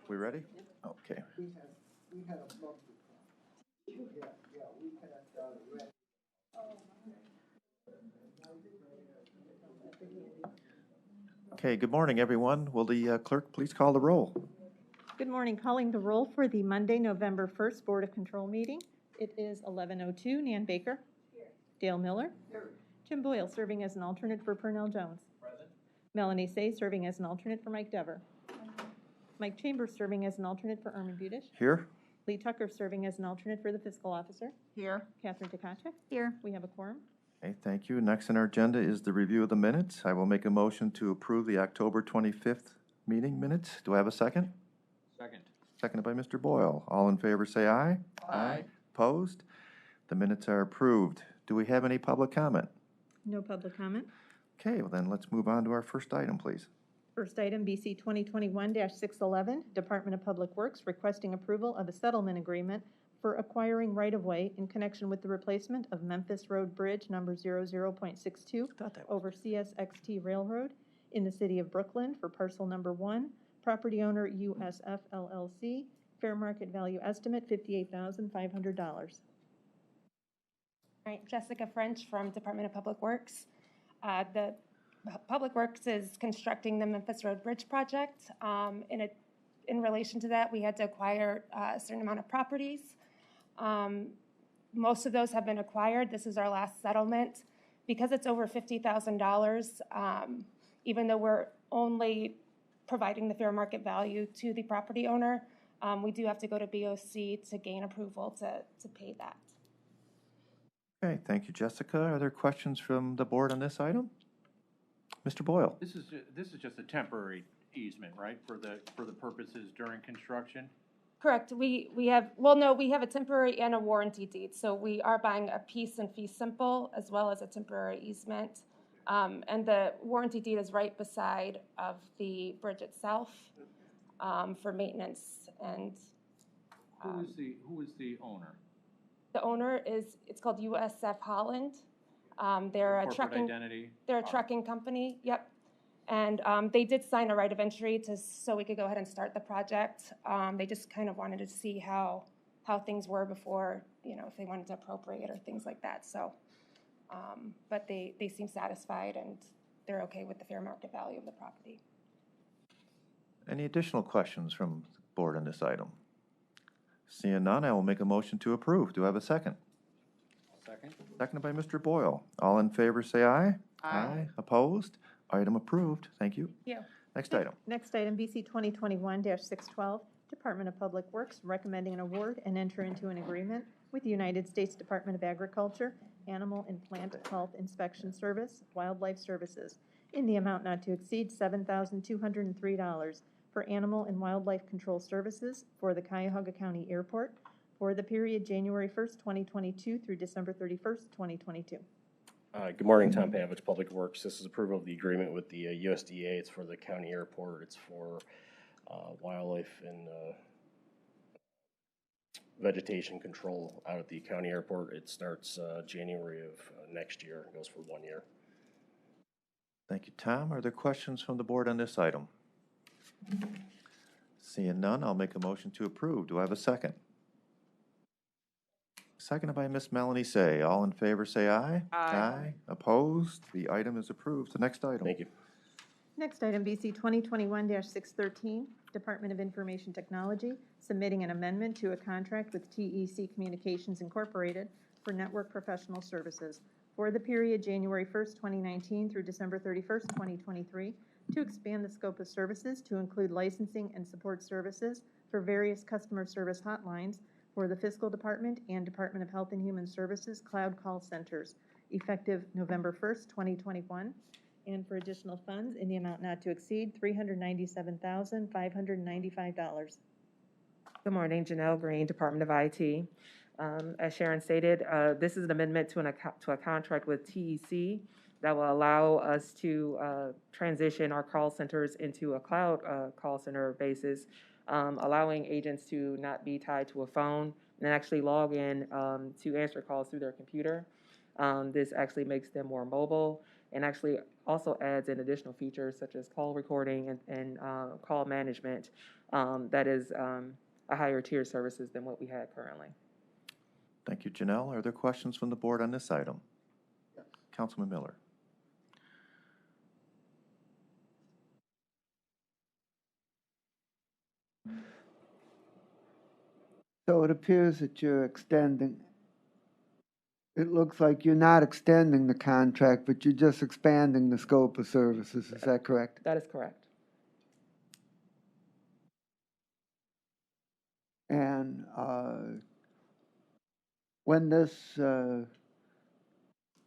We ready? Okay. We had a bump. Yeah, we had read. Okay, good morning, everyone. Will the clerk please call the roll? Good morning. Calling the roll for the Monday, November 1st Board of Control meeting. It is 11:02. Nan Baker. Here. Dale Miller. Here. Jim Boyle serving as an alternate for Purnell Jones. Present. Melanie Say serving as an alternate for Mike Dever. Mike Chambers serving as an alternate for Ermin Budish. Here. Lee Tucker serving as an alternate for the fiscal officer. Here. Catherine Takacha. Here. We have a quorum. Okay, thank you. Next on our agenda is the review of the minutes. I will make a motion to approve the October 25th meeting minutes. Do I have a second? Second. Seconded by Mr. Boyle. All in favor say aye. Aye. Opposed? The minutes are approved. Do we have any public comment? No public comment. Okay, well then let's move on to our first item, please. First item, BC 2021-611, Department of Public Works requesting approval of a settlement agreement for acquiring right-of-way in connection with the replacement of Memphis Road Bridge number 00.62 over Csxt Railroad in the city of Brooklyn for parcel number 1, property owner USF LLC, fair market value estimate $58,500. All right, Jessica French from Department of Public Works. The Public Works is constructing the Memphis Road Bridge project. In relation to that, we had to acquire a certain amount of properties. Most of those have been acquired. This is our last settlement. Because it's over $50,000, even though we're only providing the fair market value to the property owner. We do have to go to BOC to gain approval to pay that. Okay, thank you, Jessica. Are there questions from the board on this item? Mr. Boyle? This is just a temporary easement, right, for the purposes during construction? Correct. We have, well, no, we have a temporary and a warranty deed. So we are buying a piece and fee simple as well as a temporary easement. And the warranty deed is right beside of the bridge itself for maintenance. And Who is the owner? the owner is, it's called USF Holland. They're a Corporate trucking, identity? they're a trucking company. Yep. And they did sign a right of entry so we could go ahead and start the project. They just kind of wanted to see how things were before, if they wanted to appropriate or things like that. So, but they seem satisfied and they're okay with the fair market value of the property. Any additional questions from the board on this item? Seeing none, I will make a motion to approve. Do I have a second? Second? Seconded by Mr. Boyle. All in favor, say aye. Aye. Opposed? Item approved. Thank you. Thank you. Next item. Next item, BC 2021-612, Department of Public Works recommending an award and enter into an agreement with the United States Department of Agriculture, Animal and Plant Health Inspection Service, Wildlife Services, in the amount not to exceed $7,203 for animal and wildlife control services for the Cuyahoga County Airport for the period January 1st, 2022 through December 31st, 2022. Good morning, Tom Pavich, Public Works. This is approval of the agreement with the USDA. It's for the county airport. It's for wildlife and vegetation control out at the county airport. It starts January of next year. It goes for 1 year. Thank you, Tom. Are there questions from the board on this item? Seeing none, I'll make a motion to approve. Do I have a second? Seconded by Ms. Melanie Say. All in favor, say aye. Aye. Opposed? The item is approved. The next item. Thank you. Next item, BC 2021-613, Department of Information Technology, submitting an amendment to a contract with TEC Communications Incorporated for network professional services for the period January 1st, 2019 through December 31st, 2023, to expand the scope of services to include licensing and support services for various customer service hotlines for the Fiscal Department and Department of Health and Human Services cloud call centers, effective November 1st, 2021, and for additional funds in the amount not to exceed $397,595. Good morning, Janelle Green, Department of IT. As Sharon stated, this is an amendment to a contract with TEC that will allow us to transition our call centers into a cloud call center basis, allowing agents to not be tied to a phone and actually log in to answer calls through their computer. This actually makes them more mobile and actually also adds in additional features such as call recording and call management that is a higher tier services than what we had currently. Thank you, Janelle. Are there questions from the board on this item? Yes. Councilman Miller. So it appears that you're extending, it looks like you're not extending the contract, but you're just expanding the scope of services. Is that correct? That is correct. And when this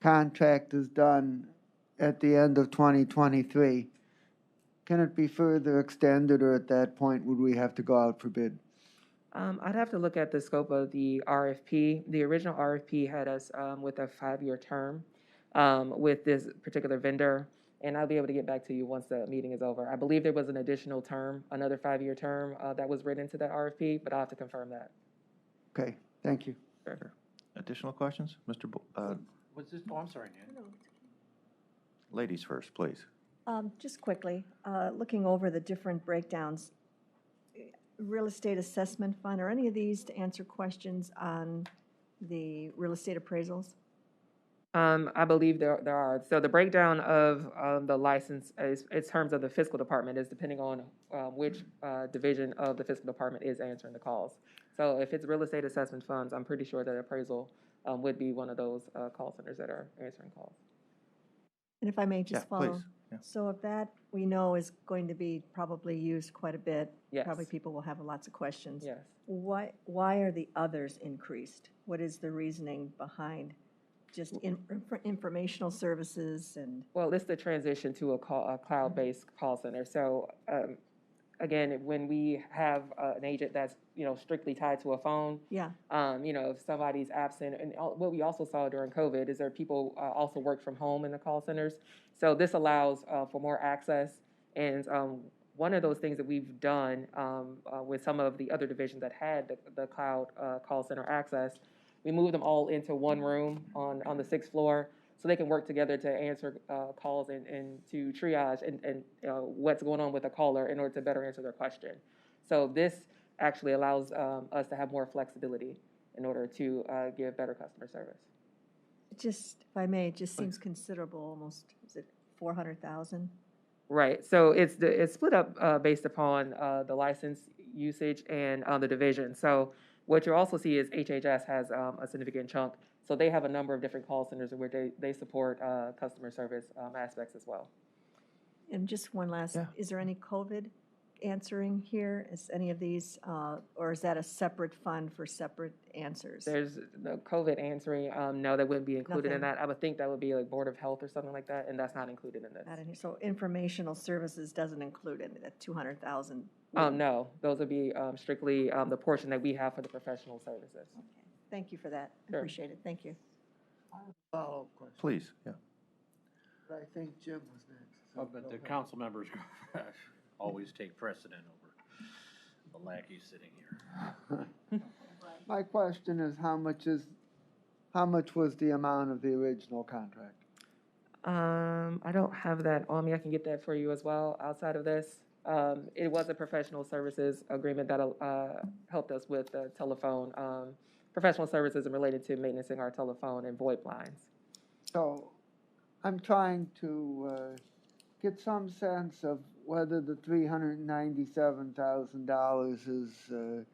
contract is done at the end of 2023, can it be further extended, or at that point would we have to go out for bid? I'd have to look at the scope of the RFP. The original RFP had us with a 5-year term with this particular vendor, and I'll be able to get back to you once the meeting is over. I believe there was an additional term, another 5-year term that was written into that RFP, but I'll have to confirm that. Okay, thank you. Sure. Additional questions? Mr. Was this, oh, I'm sorry, Nan. Ladies first, please. Just quickly, looking over the different breakdowns, real estate assessment fund, are any of these to answer questions on the real estate appraisals? I believe there are. So the breakdown of the license is, in terms of the fiscal department, is depending on which division of the fiscal department is answering the calls. So if it's real estate assessment funds, I'm pretty sure that appraisal would be one of those call centers that are answering calls. And if I may just follow, please. Yeah. So if that, we know, is going to be probably used quite a bit. Yes. Probably people will have lots of questions. Yes. Why are the others increased? What is the reasoning behind just informational services and? Well, it's the transition to a cloud-based call center. So, again, when we have an agent that's, strictly tied to a phone, Yeah, if somebody's absent, and what we also saw during COVID is there people also work from home in the call centers. So this allows for more access. And one of those things that we've done with some of the other divisions that had the cloud call center access, we moved them all into one room on the 6th floor so they can work together to answer calls and to triage and what's going on with a caller in order to better answer their question. So this actually allows us to have more flexibility in order to give better customer service. just, if I may, it just seems considerable, almost, is it 400,000? Right. So it's split up based upon the license usage and the division. So what you also see is HHS has a significant chunk. So they have a number of different call centers where they support customer service aspects as well. And just one last, Yeah. is there any COVID answering here? Is any of these, or is that a separate fund for separate answers? There's the COVID answering. No, that wouldn't be included in Nothing. that. I would think that would be like Board of Health or something like that, and that's not included in this. Not in here. So informational services doesn't include it, that 200,000? No, those would be strictly the portion that we have for the professional services. Okay. Thank you for that. Sure. Appreciate it. Thank you. Follow-up question. Please, yeah. I think Jim was next. so But go the ahead. council members always take precedent over the lackey sitting here. My question is, how much was the amount of the original contract? I don't have that on me. I can get that for you as well outside of this. It was a professional services agreement that helped us with the telephone, professional services and related to maintaining our telephone and VoIP lines. So I'm trying to get some sense of whether the $397,000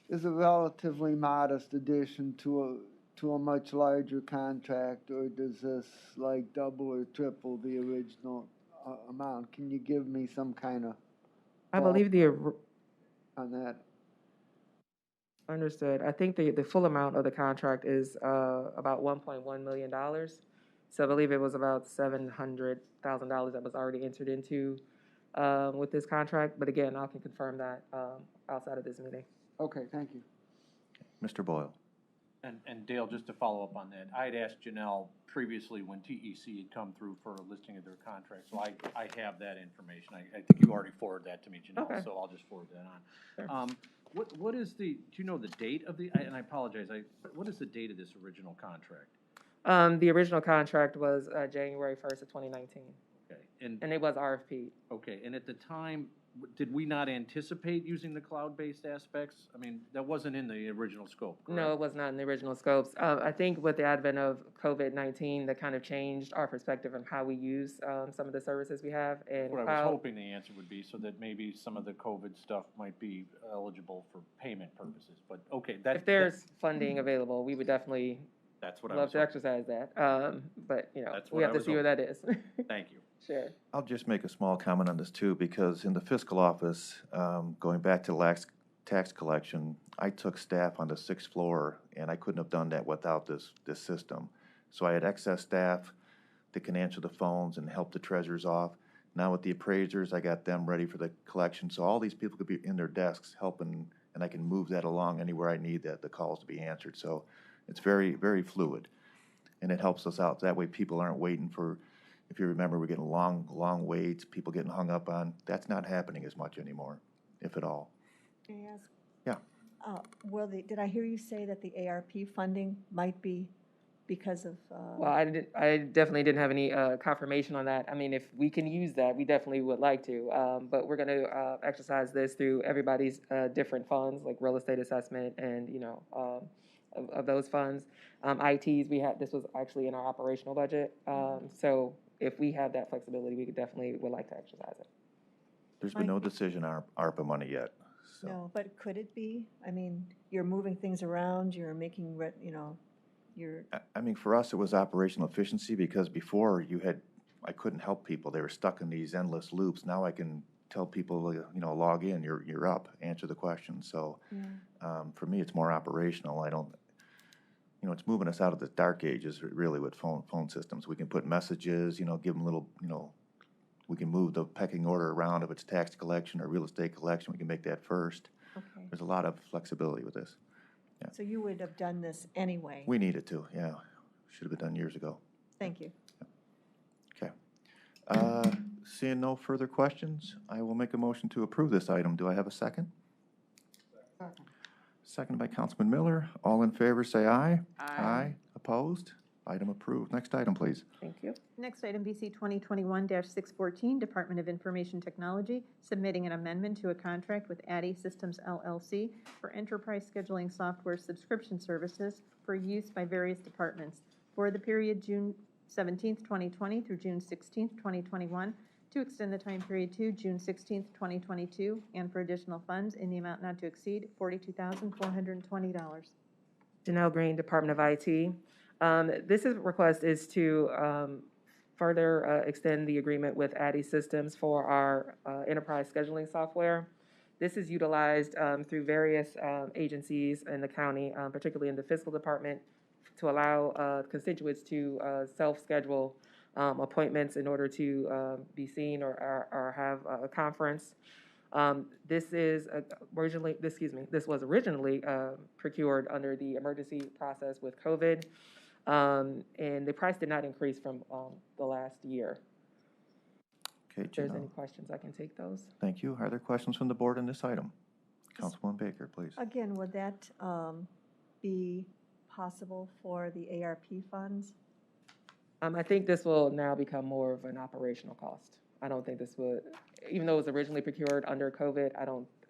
is a relatively modest addition to a much larger contract, or does this like double or triple the original amount? Can you give me some kind of I believe on that? understood. I think the full amount of the contract is about $1.1 million. So I believe it was about $700,000 that was already entered into with this contract. But again, I can confirm that outside of this meeting. Okay, thank you. Mr. Boyle. And Dale, just to follow up on that, I had asked Janelle previously when TEC had come through for a listing of their contract, so I have that information. I think you already forwarded that to me, Janelle, Okay. so I'll just forward that Sure. on. What is do you know the date of and I apologize, what is the date of this original contract? The original contract was January 1st of 2019, Okay, and it was RFP. okay, and at the time, did we not anticipate using the cloud-based aspects? I mean, that wasn't in the original scope, correct? No, it was not in the original scopes. I think with the advent of COVID-19, that kind of changed our perspective on how we use some of the services we have. And What I was cloud, hoping the answer would be, so that maybe some of the COVID stuff might be eligible for payment purposes, but okay, if there's funding available, we would definitely that's what I love was to hoping. exercise that. But, That's we what have I to was see what that is. Thank you. Sure. I'll just make a small comment on this too, because in the fiscal office, going back to tax collection, I took staff on the 6th floor, and I couldn't have done that without this system. So I had excess staff that can answer the phones and help the treasurers off. Now with the appraisers, I got them ready for the collection, so all these people could be in their desks helping, and I can move that along anywhere I need the calls to be answered. So it's very, very fluid, and it helps us out. That way people aren't waiting for, if you remember, we're getting long waits, people getting hung up on. That's not happening as much anymore, if at all. May I ask? Yeah. Did I hear you say that the ARP funding might be because of? Well, I definitely didn't have any confirmation on that. I mean, if we can use that, we definitely would like to. But we're going to exercise this through everybody's different funds, like real estate assessment and, of those funds. ITs, this was actually in our operational budget. So if we have that flexibility, we would like to exercise it. There's been no decision on ARPA money yet. So. No, but could it be? I mean, you're moving things around, you're making, you're. I mean, for us, it was operational efficiency, because before you had I couldn't help people. They were stuck in these endless loops. Now I can tell people, you know, log in, you're up, answer the question. So, for me, it's more operational. I don't, you know, it's moving us out of the dark ages really with phone systems. We can put messages, you know, give them little, you know, we can move the pecking order around. If it's tax collection or real estate collection, we can make that first. Okay. There's a lot of flexibility with this. So you would have done this anyway? We needed to, yeah. Should have been done years ago. Thank you. Okay. Seeing no further questions, I will make a motion to approve this item. Do I have a second? Second by Councilman Miller. All in favor, say aye. Aye. Opposed? Item approved. Next item, please. Thank you. Next item, BC 2021-614, Department of Information Technology, submitting an amendment to a contract with Addy Systems LLC for enterprise scheduling software subscription services for use by various departments for the period June 17th, 2020 through June 16th, 2021, to extend the time period to June 16th, 2022, and for additional funds in the amount not to exceed $42,420. Janelle Green, Department of IT. Request is to further extend the agreement with Addy Systems for our enterprise scheduling software. This is utilized through various agencies in the county, particularly in the fiscal department, to allow constituents to self-schedule appointments in order to be seen or have a conference. This was originally procured under the emergency process with COVID, and the price did not increase from the last year. Okay, If there's any Janelle. questions, I can take those. Thank you. Are there questions from the board on this item? Councilwoman Baker, please. Again, would that be possible for the ARP funds? I think this will now become more of an operational cost. I don't think this would, even though it was originally procured under COVID,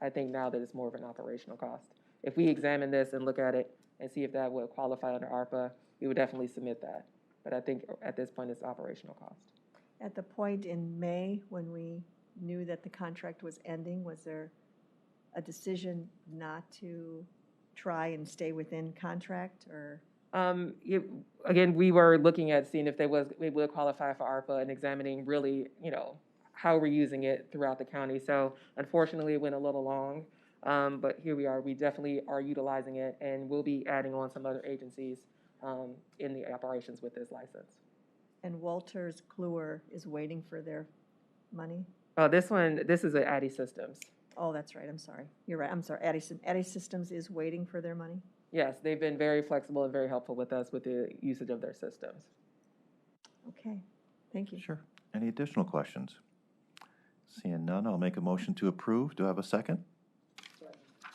I think now that it's more of an operational cost. If we examine this and look at it and see if that would qualify under ARPA, we would definitely submit that. But I think at this point, it's operational cost. At the point in May, when we knew that the contract was ending, was there a decision not to try and stay within contract, or? Again, we were looking at seeing if we would qualify for ARPA and examining really, you know, how we're using it throughout the county. So unfortunately, it went a little long, but here we are. We definitely are utilizing it, and we'll be adding on some other agencies in the operations with this license. And Walters Kluwer is waiting for their money? This is a Addy Systems. Oh, that's right, I'm sorry. You're right, I'm sorry. Addy Systems is waiting for their money? Yes, they've been very flexible and very helpful with us with the usage of their systems. Okay, thank you. Sure. Any additional questions? Seeing none, I'll make a motion to approve. Do I have a second?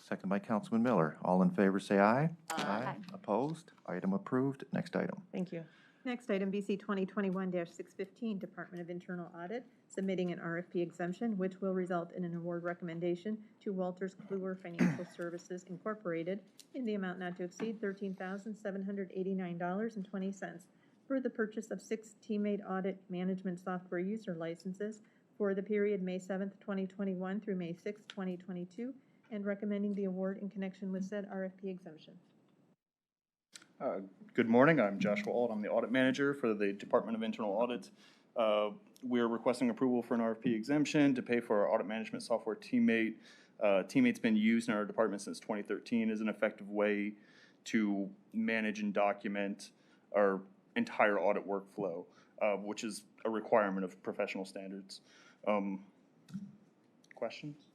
Second by Councilman Miller. All in favor, say aye. Aye. Opposed? Item approved. Next item. Thank you. Next item, BC 2021-615, Department of Internal Audit, submitting an RFP exemption, which will result in an award recommendation to Walters Kluwer Financial Services Incorporated in the amount not to exceed $13,789.20 for the purchase of 6 teammate audit management software user licenses for the period May 7th, 2021 through May 6th, 2022, and recommending the award in connection with said RFP exemption. Good morning, I'm Joshua Auld. I'm the Audit Manager for the Department of Internal Audit. We're requesting approval for an RFP exemption to pay for our audit management software Teammate. Teammate's been used in our department since 2013 as an effective way to manage and document our entire audit workflow, which is a requirement of professional standards. Questions?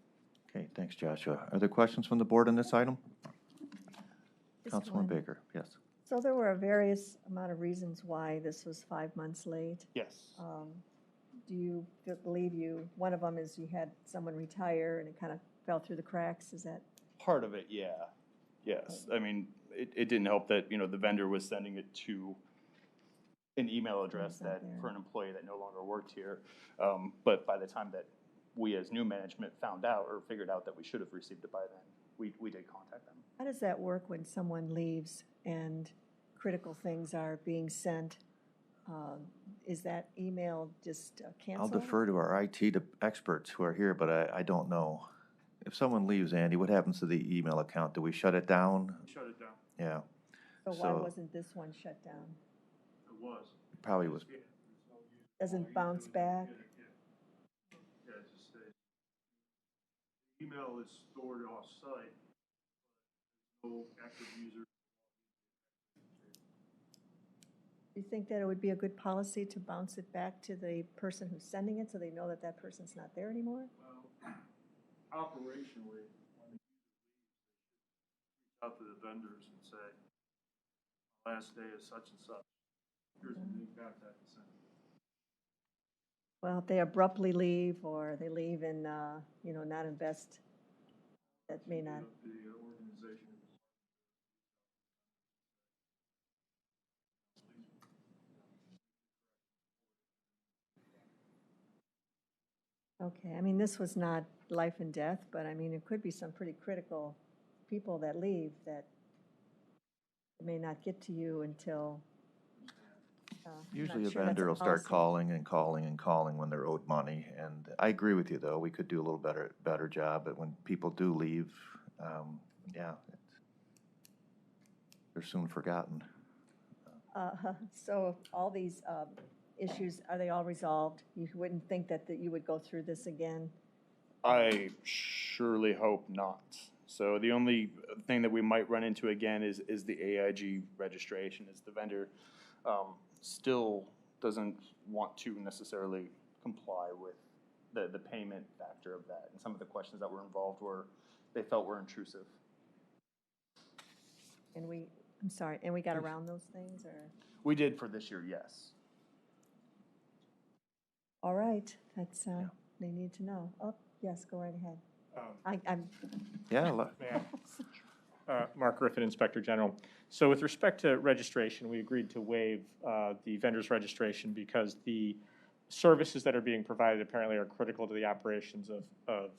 Okay, thanks, Joshua. Are there questions from the board on this item? Just Councilwoman one. Baker, yes. So there were a various amount of reasons why this was 5 months late. Yes. Do you believe one of them is you had someone retire and it kind of fell through the cracks, is that? Part of it, yeah. Yes. I mean, it didn't help that, you know, the vendor was sending it to an email address not that, there. for an employee that no longer worked here. But by the time that we as new management found out or figured out that we should have received it by then, we did contact them. How does that work when someone leaves and critical things are being sent? Is that email just I'll canceled? defer to our IT experts who are here, but I don't know. If someone leaves, Andy, what happens to the email account? Do we shut it down? Shut it down. Yeah, So why so- wasn't this one shut down? It was. probably was, Doesn't bounce back? Yeah, it just stays. Email is stored off-site, no active user. Do you think that it would be a good policy to bounce it back to the person who's sending it so they know that that person's not there anymore? Well, operationally, when the user leaves, they should reach out to the vendors and say, last day is such and such. Here's the new contact to send. Well, if they abruptly leave or they leave and, not invest, that may not. The organization. Okay, I mean, this was not life and death, but I mean, it could be some pretty critical people that leave that may not get to you until. I'm not Usually a sure that's vendor will start policy. calling and calling and calling when they're owed money. And I agree with you, though, we could do a little better job, but when people do leave, yeah, they're soon forgotten. So all these issues, are they all resolved? You wouldn't think that you would go through this again? I surely hope not. So the only thing that we might run into again is the AIG registration, is the vendor still doesn't want to necessarily comply with the payment factor of that. And some of the questions that were involved they felt were intrusive. And we got around those things, or? We did for this year, yes. All right, that's, they need to know. Oh, yes, go right ahead. I'm. Yeah, Mark Griffin, Inspector General. So with respect to registration, we agreed to waive the vendor's registration because the services that are being provided apparently are critical to the operations of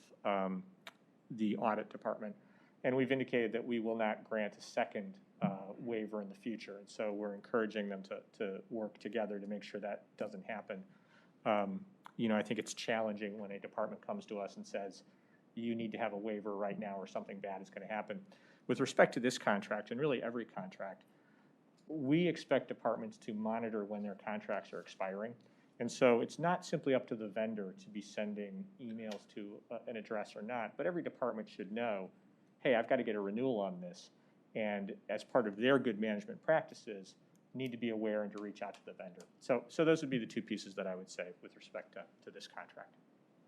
the audit department. And we've indicated that we will not grant a second waiver in the future. And so we're encouraging them to work together to make sure that doesn't happen. I think it's challenging when a department comes to us and says, you need to have a waiver right now or something bad is going to happen. With respect to this contract, and really every contract, we expect departments to monitor when their contracts are expiring. And so it's not simply up to the vendor to be sending emails to an address or not, but every department should know, hey, I've got to get a renewal on this. And as part of their good management practices, need to be aware and to reach out to the vendor. So those would be the two pieces that I would say with respect to this contract.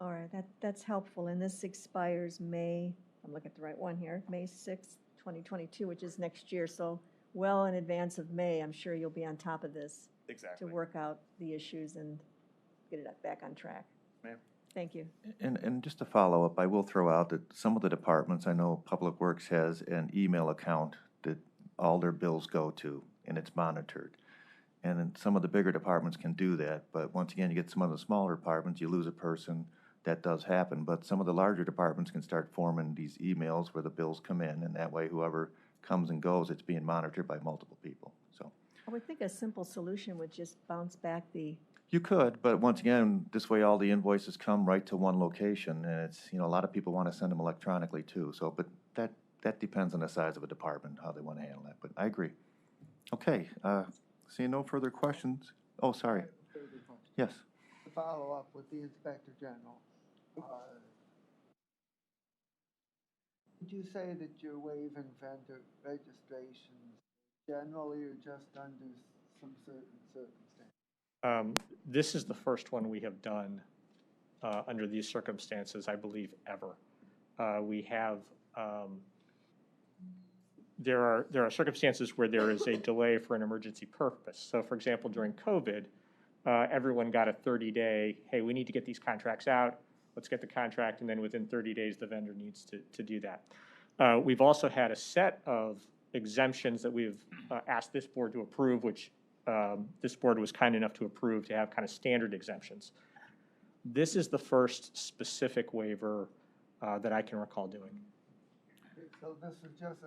All right, that's helpful. And this expires May, I'm looking at the right one here, May 6th, 2022, which is next year. So well in advance of May, I'm sure you'll be on top of this. Exactly. To work out the issues and get it back on track. Ma'am. Thank you. And just to follow up, I will throw out that some of the departments, I know Public Works has an email account that all their bills go to, and it's monitored. And then some of the bigger departments can do that, but once again, you get some of the smaller departments, you lose a person, that does happen. But some of the larger departments can start forming these emails where the bills come in, and that way whoever comes and goes, it's being monitored by multiple people, so. I would think a simple solution would just bounce back the. You could, but once again, this way all the invoices come right to one location, and it's, a lot of people want to send them electronically too, so, but that depends on the size of a department, how they want to handle that, but I agree. Okay, seeing no further questions, oh, sorry, yes. To follow up with the Inspector General. Did you say that you're waiving vendor registrations generally or just under some certain circumstances? This is the first one we have done under these circumstances, I believe, ever. We have, there are circumstances where there is a delay for an emergency purpose. So for example, during COVID, everyone got a 30-day, hey, we need to get these contracts out, let's get the contract, and then within 30 days, the vendor needs to do that. We've also had a set of exemptions that we've asked this board to approve, which this board was kind enough to approve to have kind of standard exemptions. This is the first specific waiver that I can recall doing. So this is just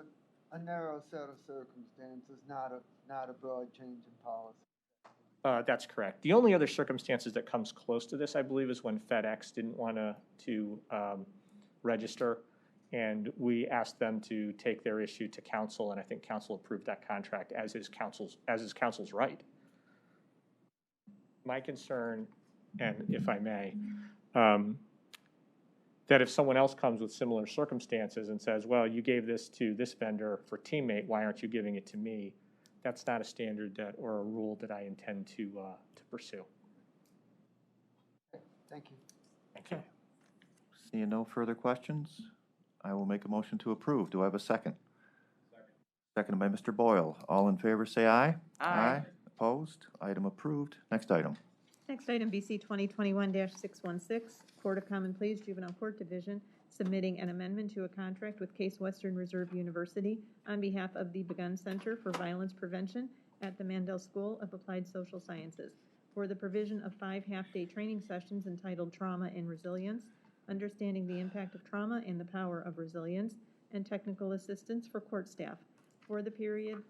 a narrow set of circumstances, not a broad change in policy. That's correct. The only other circumstances that comes close to this, I believe, is when FedEx didn't want to register, and we asked them to take their issue to council, and I think council approved that contract as is council's right. my concern, and if I may, that if someone else comes with similar circumstances and says, well, you gave this to this vendor for teammate, why aren't you giving it to me? That's not a standard that, or a rule that I intend to pursue. Thank you. Thank you. Seeing no further questions, I will make a motion to approve. Do I have a second? Seconded by Mr. Boyle. All in favor, say aye. Aye. Opposed? Item approved. Next item. Next item, BC 2021-616, Court of Common Pleas Juvenile Court Division, submitting an amendment to a contract with Case Western Reserve University on behalf of the Begun Center for Violence Prevention at the Mandel School of Applied Social Sciences for the provision of 5 half-day training sessions entitled Trauma and Resilience, Understanding the Impact of Trauma and the Power of Resilience, and Technical Assistance for Court Staff for the period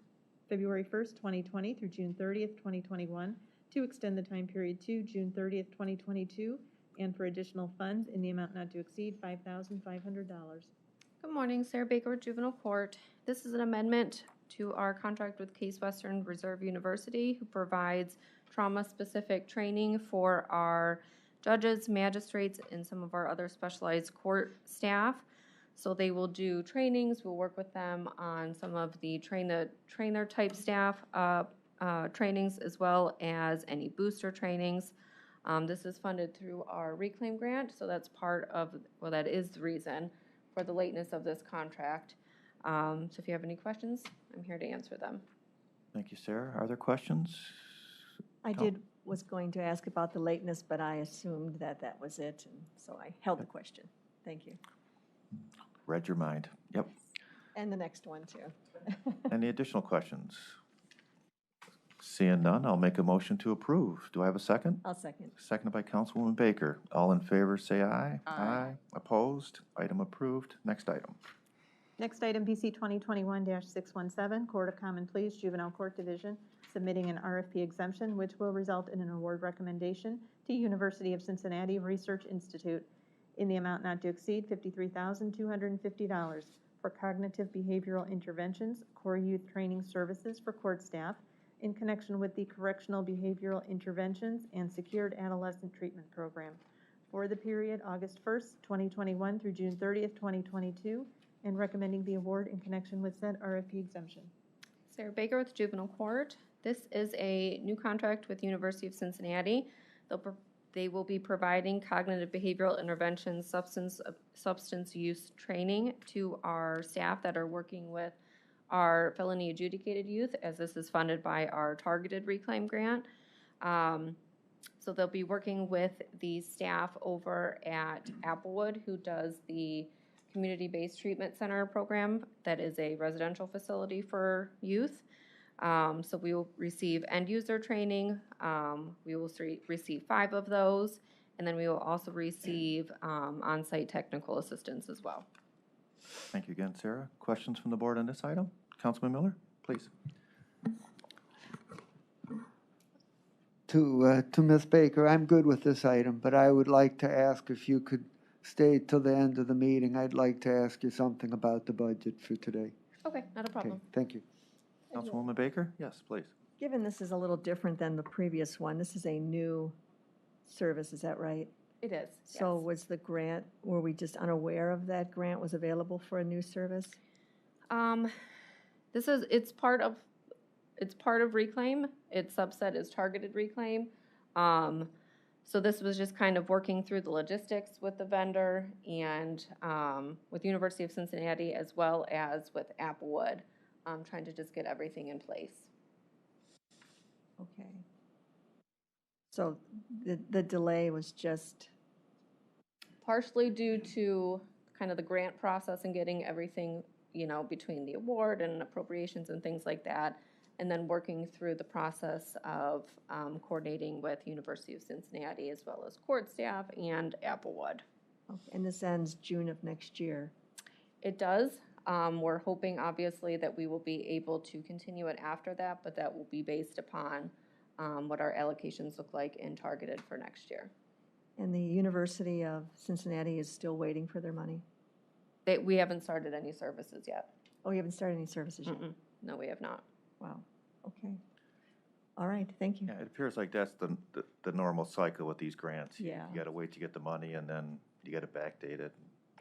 February 1st, 2020 through June 30th, 2021, to extend the time period to June 30th, 2022, and for additional funds in the amount not to exceed $5,500. Good morning, Sarah Baker with Juvenile Court. This is an amendment to our contract with Case Western Reserve University, who provides trauma-specific training for our judges, magistrates, and some of our other specialized court staff. So they will do trainings. We'll work with them on some of the trainer type staff trainings, as well as any booster trainings. This is funded through our reclaim grant, so that's part of, well, that is the reason for the lateness of this contract. So if you have any questions, I'm here to answer them. Thank you, Sarah. Are there questions? I was going to ask about the lateness, but I assumed that that was it, and so I held the question. Thank you. Read your mind. Yep. And the next one, too. Any additional questions? Seeing none, I'll make a motion to approve. Do I have a second? I'll second. Seconded by Councilwoman Baker. All in favor, say aye. Aye. Opposed? Item approved. Next item. Next item, BC 2021-617, Court of Common Pleas Juvenile Court Division, submitting an RFP exemption, which will result in an award recommendation to University of Cincinnati Research Institute in the amount not to exceed $53,250 for cognitive behavioral interventions, core youth training services for court staff in connection with the Correctional Behavioral Interventions and Secured Adolescent Treatment Program for the period August 1st, 2021 through June 30th, 2022, and recommending the award in connection with said RFP exemption. Sarah Baker with Juvenile Court. This is a new contract with University of Cincinnati. They will be providing cognitive behavioral intervention substance use training to our staff that are working with our felony adjudicated youth, as this is funded by our targeted reclaim grant. So they'll be working with the staff over at Applewood, who does the community-based treatment center program that is a residential facility for youth. So we will receive end-user training. We will receive 5 of those, and then we will also receive on-site technical assistance as well. Thank you again, Sarah. Questions from the board on this item? Councilman Miller, please. To Ms. Baker, I'm good with this item, but I would like to ask if you could stay till the end of the meeting. I'd like to ask you something about the budget for today. Okay, not a Okay, problem. thank you. Councilwoman Baker? Yes, please. Given this is a little different than the previous one, this is a new service, is that right? It is, So yes. was the grant, were we just unaware of that grant was available for a new service? It's part of reclaim. Its subset is targeted reclaim. So this was just kind of working through the logistics with the vendor and with University of Cincinnati, as well as with Applewood, trying to just get everything in place. Okay. So the delay was just, Partially due to kind of the grant process and getting everything, between the award and appropriations and things like that, and then working through the process of coordinating with University of Cincinnati, as well as court staff and Applewood. okay, and this ends June of next year. It does. We're hoping, obviously, that we will be able to continue it after that, but that will be based upon what our allocations look like and targeted for next year. And the University of Cincinnati is still waiting for their money? We haven't started any services yet. Oh, you haven't started any services yet? No, we have not. Wow, okay. All right, thank you. Yeah, it appears like that's the normal cycle with these grants. Yeah. You gotta wait to get the money, and then you gotta backdate it.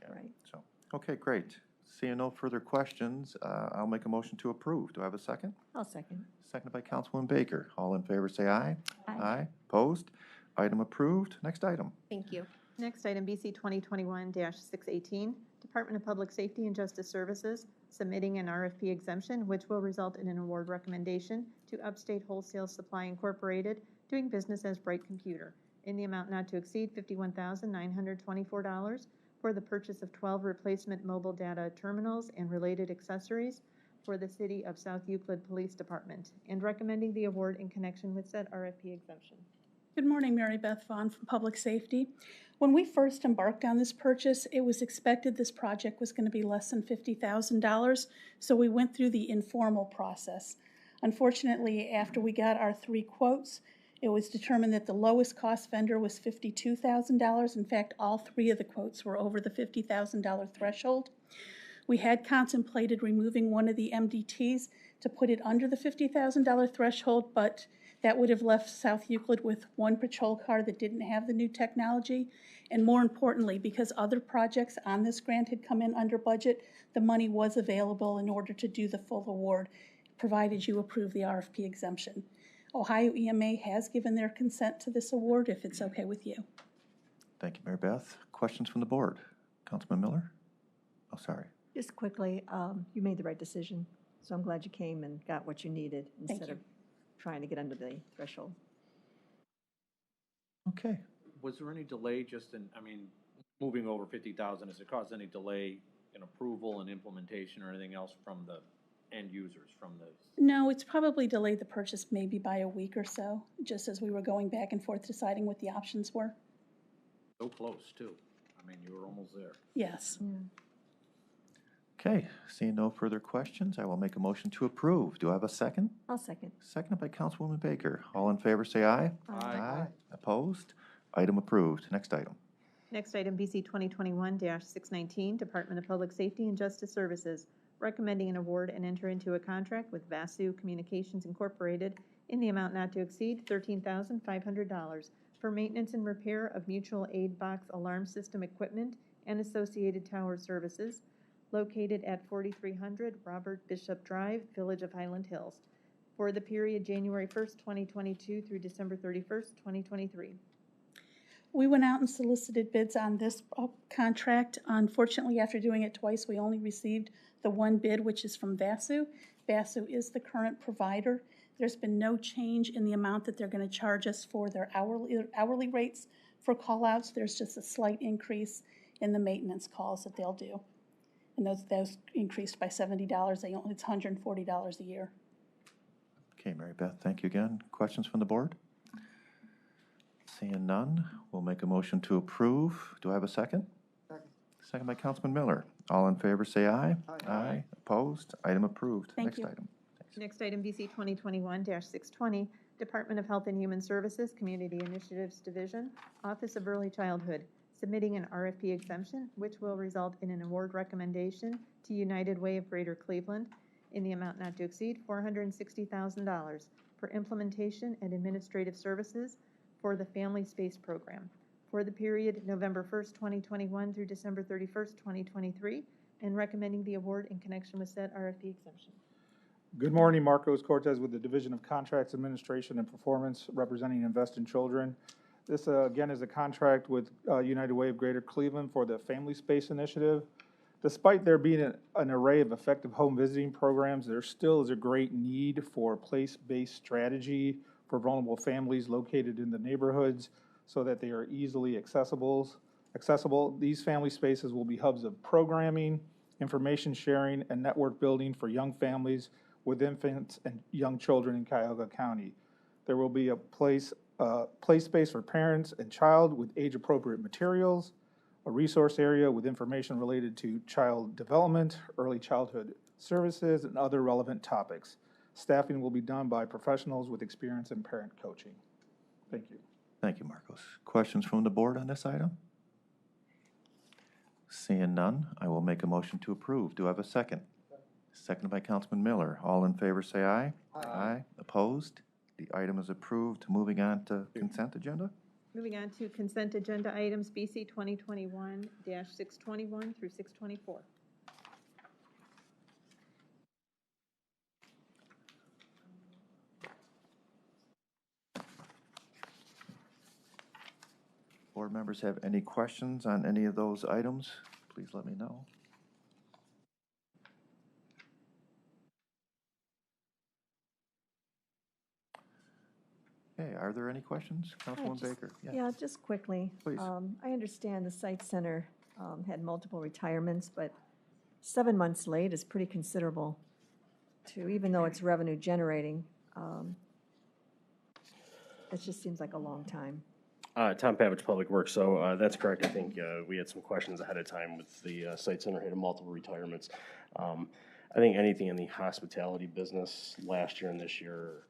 Yeah, Right. So, okay, great. Seeing no further questions, I'll make a motion to approve. Do I have a second? I'll second. Seconded by Councilwoman Baker. All in favor, say aye. Aye. Opposed? Item approved. Next item. Thank you. Next item, BC 2021-618, Department of Public Safety and Justice Services, submitting an RFP exemption, which will result in an award recommendation to Upstate Wholesale Supply Incorporated, doing business as Bright Computer, in the amount not to exceed $51,924 for the purchase of 12 replacement mobile data terminals and related accessories for the City of South Euclid Police Department, and recommending the award in connection with said RFP exemption. Good morning, Mary Beth Vaughn from Public Safety. When we first embarked on this purchase, it was expected this project was going to be less than $50,000, so we went through the informal process. Unfortunately, after we got our 3 quotes, it was determined that the lowest cost vendor was $52,000. In fact, all 3 of the quotes were over the $50,000 threshold. We had contemplated removing one of the MDTs to put it under the $50,000 threshold, but that would have left South Euclid with 1 patrol car that didn't have the new technology. And more importantly, because other projects on this grant had come in under budget, the money was available in order to do the full award, provided you approve the RFP exemption. Ohio EMA has given their consent to this award, if it's okay with you. Thank you, Mary Beth. Questions from the board? Councilman Miller? Oh, sorry. Just quickly, you made the right decision, so I'm glad you came and got what you needed instead of trying to get under the threshold. Okay. Was there any delay just in, moving over 50,000, has it caused any delay in approval and implementation or anything else from the end users, from the? No, it's probably delayed the purchase maybe by a week or so, just as we were going back and forth deciding what the options were. So close, too. You were almost there. Yes. Okay, seeing no further questions, I will make a motion to approve. Do I have a second? I'll second. Seconded by Councilwoman Baker. All in favor, say aye. Aye. Opposed? Item approved. Next item. Next item, BC 2021-619, Department of Public Safety and Justice Services, recommending an award and enter into a contract with Vasu Communications Incorporated in the amount not to exceed $13,500 for maintenance and repair of mutual aid box alarm system equipment and associated tower services located at 4300 Robert Bishop Drive, Village of Highland Hills, for the period January 1st, 2022 through December 31st, 2023. We went out and solicited bids on this contract. Unfortunately, after doing it twice, we only received the 1 bid, which is from Vasu. Vasu is the current provider. There's been no change in the amount that they're going to charge us for their hourly rates for call-outs. There's just a slight increase in the maintenance calls that they'll do. And those increased by $70. It's $140 a year. Okay, Mary Beth, thank you again. Questions from the board? Seeing none, we'll make a motion to approve. Do I have a second? Second. Second by Councilman Miller. All in favor, say aye. Aye. Opposed? Item approved. Thank Next you. item. Next item, BC 2021-620, Department of Health and Human Services, Community Initiatives Division, Office of Early Childhood, submitting an RFP exemption, which will result in an award recommendation to United Way of Greater Cleveland in the amount not to exceed $460,000 for implementation and administrative services for the Family Space Program for the period November 1st, 2021 through December 31st, 2023, and recommending the award in connection with said RFP exemption. Good morning, Marcos Cortez with the Division of Contracts Administration and Performance, representing Invest in Children. This, again, is a contract with United Way of Greater Cleveland for the Family Space Initiative. Despite there being an array of effective home visiting programs, there still is a great need for place-based strategy for vulnerable families located in the neighborhoods so that they are easily accessible. These family spaces will be hubs of programming, information sharing, and network building for young families with infants and young children in Cuyahoga County. There will be a play space for parents and child with age-appropriate materials, a resource area with information related to child development, early childhood services, and other relevant topics. Staffing will be done by professionals with experience in parent coaching. Thank you. Thank you, Marcos. Questions from the board on this item? Seeing none, I will make a motion to approve. Do I have a second? Seconded by Councilman Miller. All in favor, say aye. Opposed? The item is approved. Moving on to consent agenda. Moving on to consent agenda items BC 2021-621 through 624. Board members have any questions on any of those items? Please let me know. Okay, are there any questions? Councilwoman just- Baker? Yeah, just quickly. Please. I understand the site center had multiple retirements, but 7 months late is pretty considerable to, even though it's revenue generating. It just seems like a long time. Tom Pavich, Public Works, so that's correct. I think we had some questions ahead of time with the site center had multiple retirements. I think anything in the hospitality business last year and this year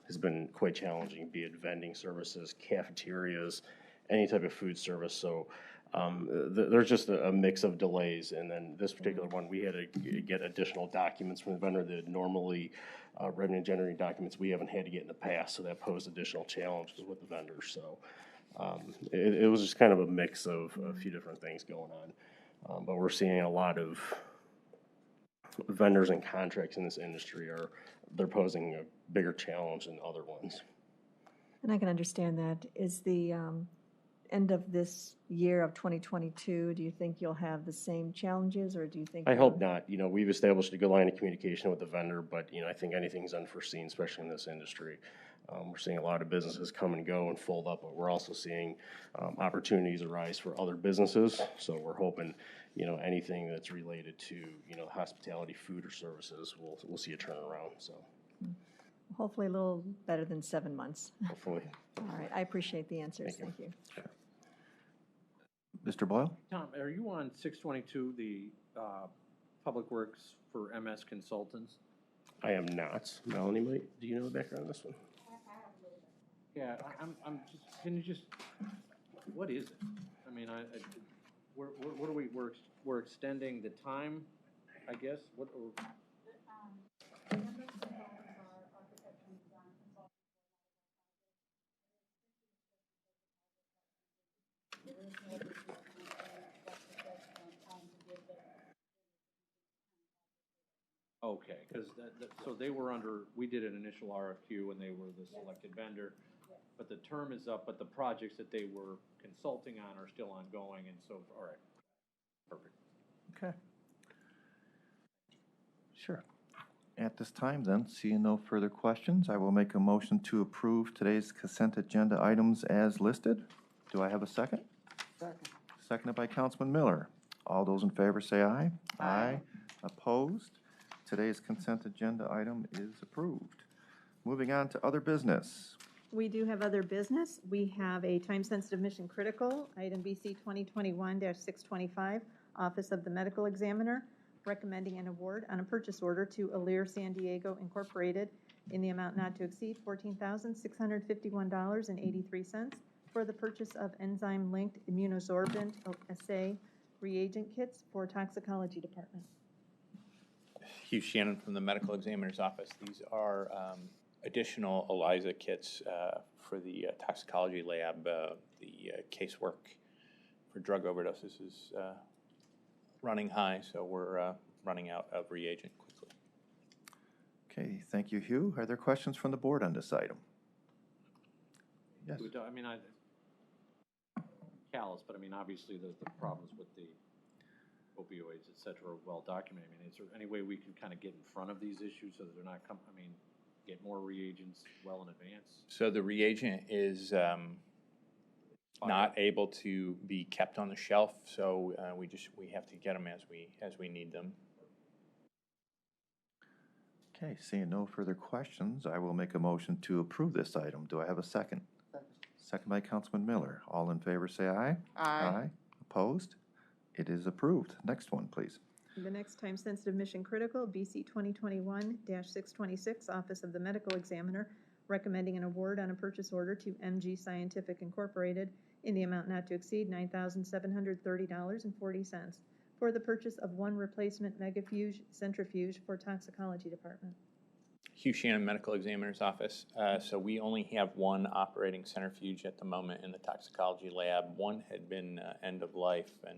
has been quite challenging, be it vending services, cafeterias, any type of food service. So there's just a mix of delays. And then this particular one, we had to get additional documents from the vendor that normally revenue generating documents we haven't had to get in the past. So that posed additional challenges with the vendors. So it was just kind of a mix of a few different things going on. But we're seeing a lot of vendors and contracts in this industry they're posing a bigger challenge than other ones. And I can understand that. Is the end of this year of 2022, do you think you'll have the same challenges, or do you think? I hope not. You know, we've established a good line of communication with the vendor, but, you know, I think anything's unforeseen, especially in this industry. We're seeing a lot of businesses come and go and fold up, but we're also seeing opportunities arise for other businesses. So we're hoping, you know, anything that's related to, you know, hospitality, food, or services, we'll see a turnaround. So Hopefully a little better than 7 months. hopefully. All right, I appreciate the answers. Thank you. Mr. Boyle? Tom, are you on 622, the Public Works for MS Consultants? I am not. Melanie, do you know the background on this one? Yeah, I'm just, can you just, what is it? I mean, what are we're extending the time, I guess? What? Okay, because so they were we did an initial RFQ and they were the selected vendor, but the term is up, but the projects that they were consulting on are still ongoing, and so, all right, perfect. Okay. Sure. At this time then, seeing no further questions, I will make a motion to approve today's consent agenda items as listed. Do I have a second? Second. Seconded by Councilman Miller. All those in favor say aye. Aye. Opposed? Today's consent agenda item is approved. Moving on to other business. We do have other business. We have a time-sensitive mission critical, item BC 2021-625, Office of the Medical Examiner, recommending an award on a purchase order to Alir San Diego Incorporated in the amount not to exceed $14,651.83 for the purchase of enzyme-linked immunosorbent assay reagent kits for toxicology department. Hugh Shannon from the Medical Examiner's Office. These are additional ELISA kits for the toxicology lab. The casework for drug overdoses is running high, so we're running out of reagent quickly. Okay, thank you, Hugh. Are there questions from the board on this item? Yes. I mean, callous, but I mean, obviously the problems with the opioids, et cetera, are well documented. I mean, is there any way we can kind of get in front of these issues so that they're not get more reagents well in advance? So the reagent is not able to be kept on the shelf, so we have to get them as we need them. Okay, seeing no further questions, I will make a motion to approve this item. Do I have a second? Second by Councilman Miller. All in favor say aye. Aye. Opposed? It is approved. Next one, please. The next time-sensitive mission critical, BC 2021-626, Office of the Medical Examiner, recommending an award on a purchase order to MG Scientific Incorporated in the amount not to exceed $9,730.40 for the purchase of one replacement megafuge centrifuge for toxicology department. Hugh Shannon, Medical Examiner's Office. So we only have one operating centrifuge at the moment in the toxicology lab. One had been end of life and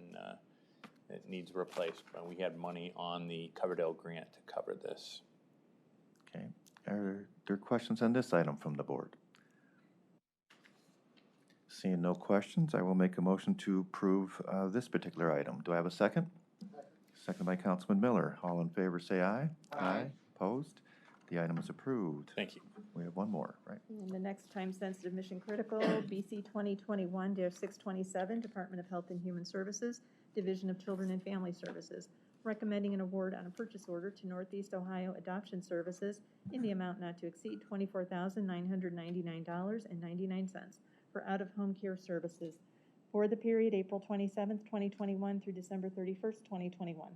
it needs replaced, but we had money on the Coverdale grant to cover this. Okay. Are there questions on this item from the board? Seeing no questions, I will make a motion to approve this particular item. Do I have a second? Second by Councilman Miller. All in favor, say aye. Aye. Opposed? The item is approved. Thank you. We have one more, right? And the next time-sensitive mission critical, BC 2021-627, Department of Health and Human Services, Division of Children and Family Services, recommending an award on a purchase order to Northeast Ohio Adoption Services in the amount not to exceed $24,999.99 for out-of-home care services for the period April 27th, 2021 through December 31st, 2021.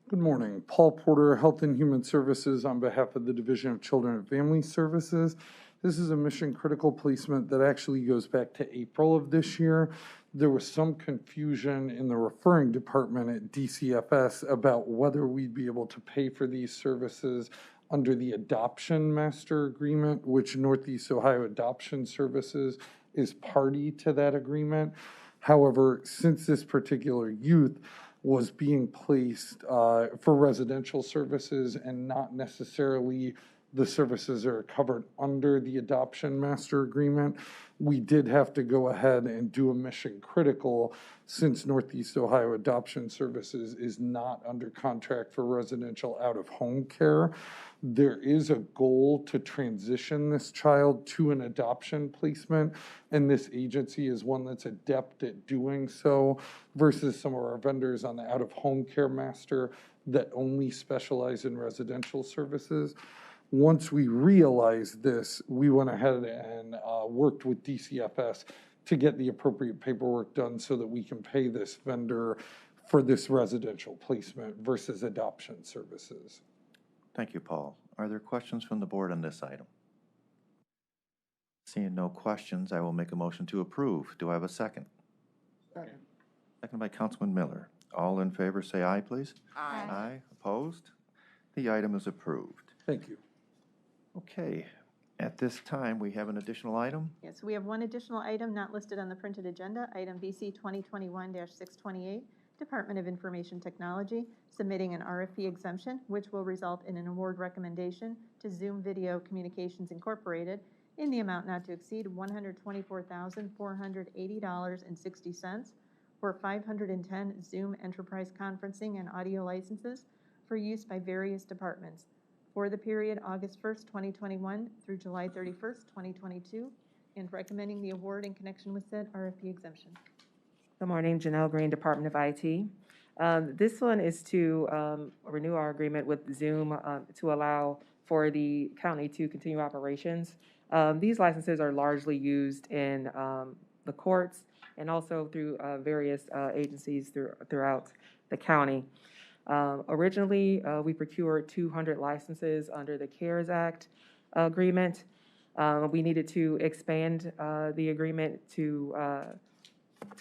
Good morning. Paul Porter, Health and Human Services on behalf of the Division of Children and Family Services. This is a mission critical placement that actually goes back to April of this year. There was some confusion in the referring department at DCFS about whether we'd be able to pay for these services under the Adoption Master Agreement, which Northeast Ohio Adoption Services is party to that agreement. However, since this particular youth was being placed for residential services and not necessarily the services that are covered under the Adoption Master Agreement, we did have to go ahead and do a mission critical since Northeast Ohio Adoption Services is not under contract for residential out-of-home care. There is a goal to transition this child to an adoption placement, and this agency is one that's adept at doing so versus some of our vendors on the out-of-home care master that only specialize in residential services. Once we realized this, we went ahead and worked with DCFS to get the appropriate paperwork done so that we can pay this vendor for this residential placement versus adoption services. Thank you, Paul. Are there questions from the board on this item? Seeing no questions, I will make a motion to approve. Do I have a second? Second. Second by Councilman Miller. All in favor, say aye, please. Aye. Aye. Opposed? The item is approved. Thank you. Okay. At this time, we have an additional item. Yes, we have one additional item not listed on the printed agenda, item BC 2021-628, Department of Information Technology, submitting an RFP exemption, which will result in an award recommendation to Zoom Video Communications Incorporated in the amount not to exceed $124,480.60 for 510 Zoom Enterprise Conferencing and audio licenses for use by various departments for the period August 1st, 2021 through July 31st, 2022, and recommending the award in connection with said RFP exemption. Good morning, Janelle Green, Department of IT. This one is to renew our agreement with Zoom to allow for the county to continue operations. These licenses are largely used in the courts and also through various agencies throughout the county. Originally, we procured 200 licenses under the CARES Act agreement. We needed to expand the agreement to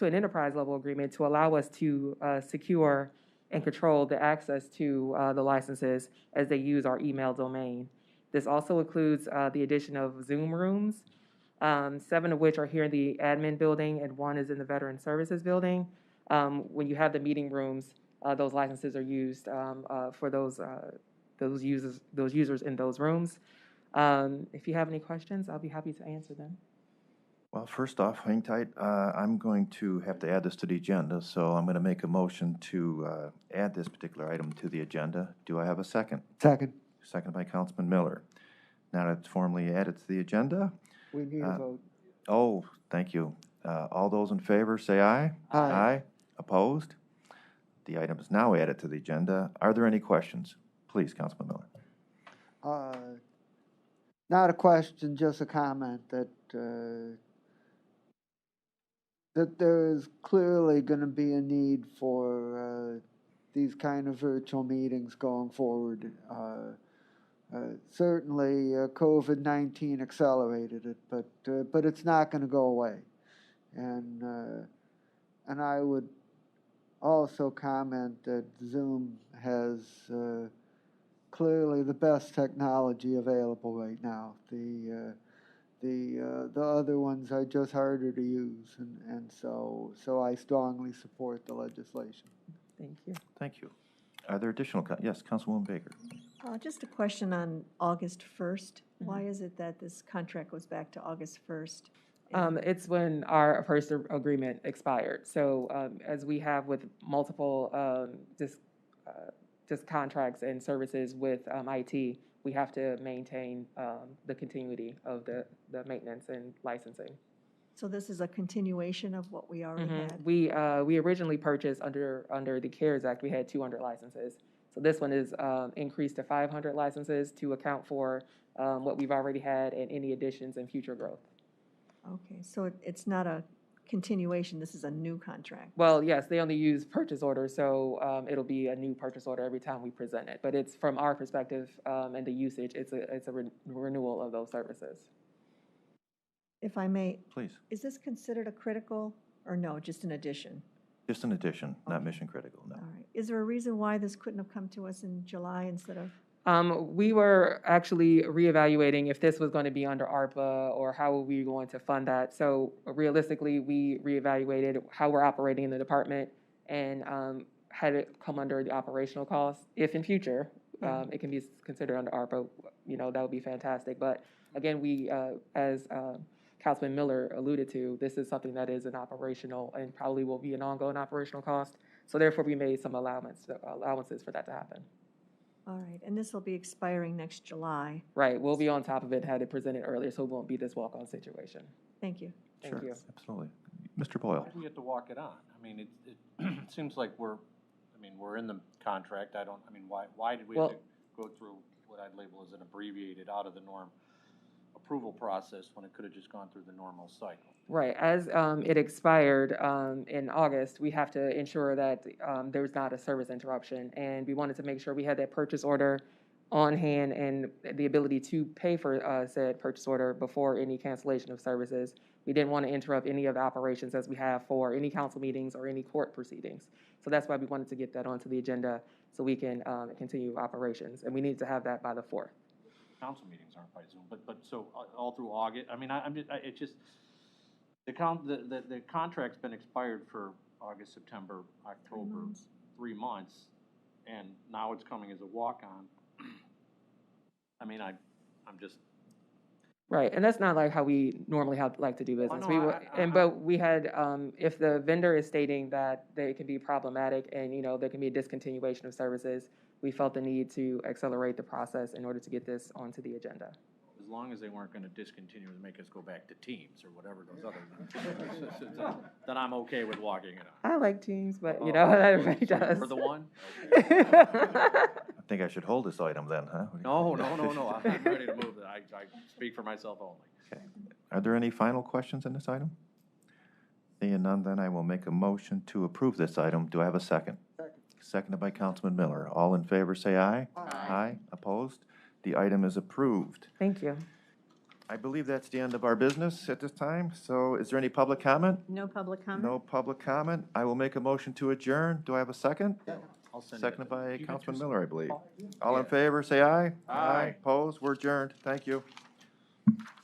an enterprise level agreement to allow us to secure and control the access to the licenses as they use our email domain. This also includes the addition of Zoom rooms, 7 of which are here in the admin building and 1 is in the Veteran Services building. When you have the meeting rooms, those licenses are used for those users in those rooms. If you have any questions, I'll be happy to answer them. Well, first off, hang tight. I'm going to have to add this to the agenda, so I'm going to make a motion to add this particular item to the agenda. Do I have a second? Second. Second by Councilman Miller. Now that it's formally added to the agenda. We need a vote. Oh, thank you. All those in favor, say aye. Aye. Aye. Opposed? The item is now added to the agenda. Are there any questions? Please, Councilman Miller. Not a question, just a comment that there is clearly going to be a need for these kind of virtual meetings going forward. Certainly, COVID-19 accelerated it, but it's not going to go away. And I would also comment that Zoom has clearly the best technology available right now. The other ones are just harder to use, and so I strongly support the legislation. Thank you. Thank you. Are there additional, yes, Councilwoman Baker? Just a question on August 1st. Why is it that this contract goes back to August 1st? It's when our first agreement expired. So as we have with multiple just contracts and services with IT, we have to maintain the continuity of the maintenance and licensing. So this is a continuation of what we already had? We originally purchased under the CARES Act, we had 200 licenses. So this one is increased to 500 licenses to account for what we've already had and any additions and future growth. Okay, so it's not a continuation, this is a new contract? Well, yes, they only use purchase orders, so it'll be a new purchase order every time we present it. But it's from our perspective and the usage, it's a renewal of those services. If I may. Please. Is this considered a critical or no, just an addition? Just an addition, not mission critical, no. All right. Is there a reason why this couldn't have come to us in July instead of? We were actually reevaluating if this was going to be under ARPA or how we were going to fund that. So realistically, we reevaluated how we're operating in the department and had it come under the operational costs. If in future it can be considered under ARPA, that would be fantastic. But again, we, as Councilman Miller alluded to, this is something that is an operational and probably will be an ongoing operational cost. So therefore, we made some allowances for that to happen. All right, and this will be expiring next July. Right, we'll be on top of it, had it presented earlier, so it won't be this walk-on situation. Thank you. Thank you. Absolutely. Mr. Boyle? Why do we have to walk it on? I mean, it seems like we're in the contract. Why did we have to go through what I'd label as an abbreviated, out-of-the-norm approval process when it could have just gone through the normal cycle? Right, as it expired in August, we have to ensure that there's not a service interruption, and we wanted to make sure we had that purchase order on hand and the ability to pay for said purchase order before any cancellation of services. We didn't want to interrupt any of the operations as we have for any council meetings or any court proceedings. So that's why we wanted to get that onto the agenda so we can continue operations, and we need to have that by the 4th. Council meetings aren't by Zoom, but so all through August. I mean, it's just the contract's been expired for August, September, October, 3 months, and now it's coming as a walk-on. I mean, I'm just. Right, and that's not like how we normally like to do business. But we had, if the vendor is stating that they can be problematic and, there can be a discontinuation of services, we felt the need to accelerate the process in order to get this onto the agenda. As long as they weren't going to discontinue and make us go back to Teams or whatever those other, then I'm okay with walking it on. I like Teams, but everybody does. For the one? I think I should hold this item then, huh? No, I'm ready to move it. I speak for myself only. Okay. Are there any final questions on this item? Seeing none, then I will make a motion to approve this item. Do I have a second? Seconded by Councilman Miller. All in favor, say aye. Aye. Opposed? The item is approved. Thank you. I believe that's the end of our business at this time. So is there any public comment? No public comment? No public comment. I will make a motion to adjourn. Do I have a second? I'll send Seconded by you Councilman Miller, I believe. All in favor, say aye. Aye. Opposed? We're adjourned. Thank you.